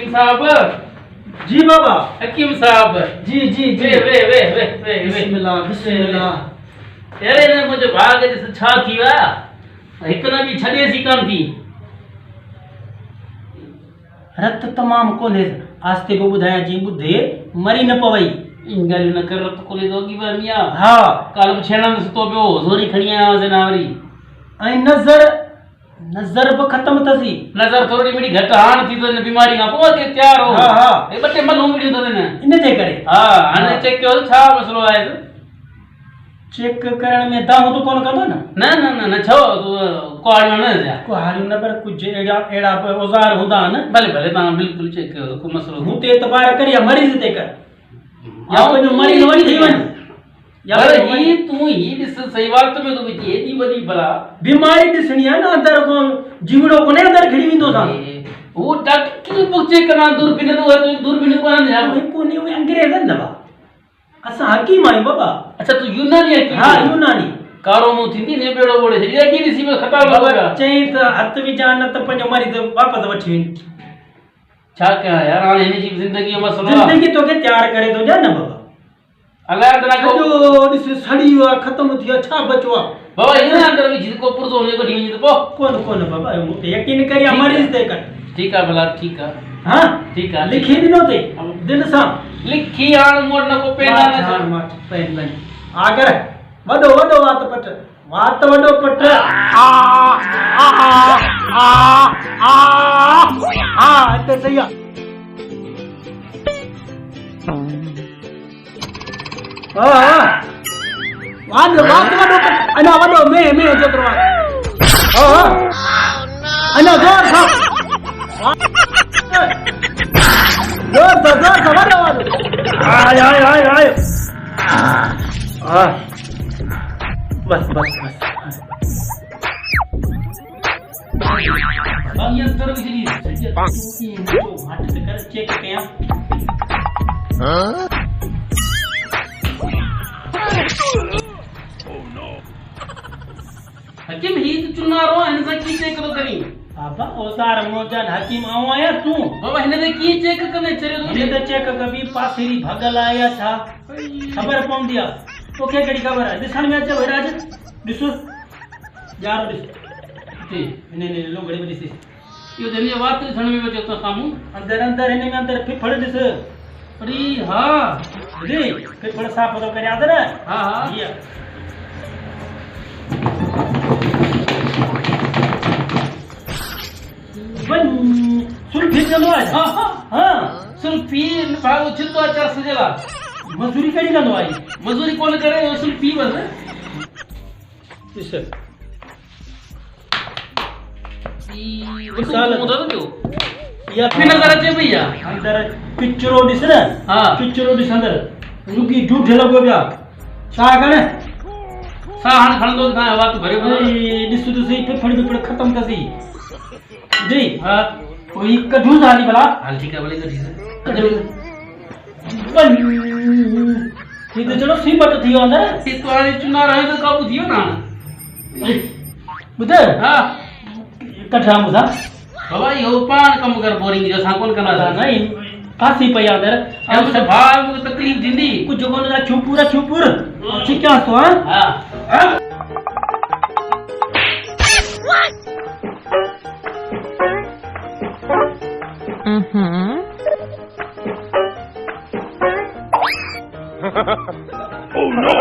हकीम साहब। जी बाबा। हकीम साहब। जी जी जी। वे बिस्मिल्लाह बिस्मिल्लाह। अरे ने मुझे भाग ॾिस छा थी विया, हिक न बि छॾेसी कान थी। रत तमाम कोन्हे, आस्ते को ॿुधायां जी ॿुधे मरी न पवई। इन ॻाल्हियूं न कर, रत कोन्हे तो की मियां। हा काल बि छेणनि सुतो पियो, ज़ोरी खणी आया हुआसीं ना वरी। ऐं नज़र बि ख़तम अथसी। नज़र थोड़ी मिड़ी घटि हाण थी तो इन बीमारी खां पोइ अचे तयार हो। हा हा हे ॿ टे मलूं मिलियूं अथसि इन जे करे। हा हाणे चेक कयो छा मसलो आहे। चेक करण में दाऊ तो कोन कंदो न? न न न न छो तू कुहाड़ियूं न जा कुहाड़ियूं न, पर कुछ अहिड़ा औज़ार हूंदा आहिनि। भले भले तव्हां बिल्कुलु चेक कयो, कोई मसलो हूं ते एतबार कर या मरीज़ ते कर, या पंहिंजो मरीज़ वठी थी वञ। पर ही तू ही ॾिस सही वात में तो विची एॾी वॾी भला बीमारी ॾिसणी आहे न, अंदर को जीवड़ो कोने अंदर खड़ी वेंदो सा। वो डॉक्टर की बुक चेक करना दूरबीन तो है, तो दूरबीन कोन जा कोने वे अंग्रेज़न न बा, असां हकीम आहियूं बाबा। अच्छा तू यूनानी हकीम? हा यूनानी। कारो मुंह थींदी ने बेड़ो बोड़े छॾी एॾी ॾिसी में ख़तरु बाबा चई त हथ विझा न त पंहिंजो मरीज़ वापसि वठी वञ। छा कयां यार, हाणे हिन जी ज़िंदगी जो मसलो आहे। ज़िंदगी तोखे तयार करे थो ॾियां न बाबा। अलाए तना को ॾिस सड़ी वियो आहे, ख़तम थी वियो, छा बचो आहे बाबा? हिन अंदर विझी को पुरज़ो हुन को ढींगी तो पो कोन बाबा, मूंखे यकीन कर या मरीज़ ते कर। ठीक है भला, ठीक है। हां ठीक है, लिखी ॾिनो ते दिल सां लिखी हाण मोड़ न को पेन न छा मां पेन लन आगर वडो वात पट वडो पट। इते सही आहे। वात वडो पट, अना वडो में जेतिरो आहे। अना जोर सां वडो आय बस ये अंदर विझी हट से कर चेक कया। हकीम ही तो चुनारो हिन सां की चेक तो करी बाबा औजार मोजन हकीम आऊं आया तू बाबा हिन ते की चेक कंदे चरे तो हिन ते चेक कबी पासेरी भगल आया छा खबर पवंदी आहे तोखे कहिड़ी ख़बर आहे? ॾिसण में अचे विराज ॾिस यार ॾिस जी ने लोगड़ी में ॾिस यो जने बात ॾिसण में अचे तो सामू अंदर हिन में अंदर फिफड़ ॾिस। अरे हां रे फिफड़ साफ़ तो करे अंदर। हां हां ये वन सुल्फी चलो आज। हां सुल्फी भाग छितो चर सजला मजूरी कड़ी कंदो आई? मजूरी कोन करे सुल्फी बस इस साल साल तो या फिर नजर अचे भैया अंदर पिक्चरो ॾिस न। हां पिक्चरो ॾिस अंदर रुकी झूठ लॻो पिया छा कने सा हाण खणंदो था हवा तो भरे ॾिस तो सही फिफड़ खत्म कसी जी। हां कोई कढू जानी भला हाल ठीक है भले कढी ये तो चलो सीमट थी वियो अंदर। तो हाणे चुना रहे तो काबू थियो ना ॿुध हां कठा मुसा बाबा यो पान कम कर बोरिंग जो सा कोन कना नहीं फांसी पई अंदर अब से भाई मुझे तकलीफ दिंदी कुछ कोन दा छुपूर ठीक है तो हां Oh no!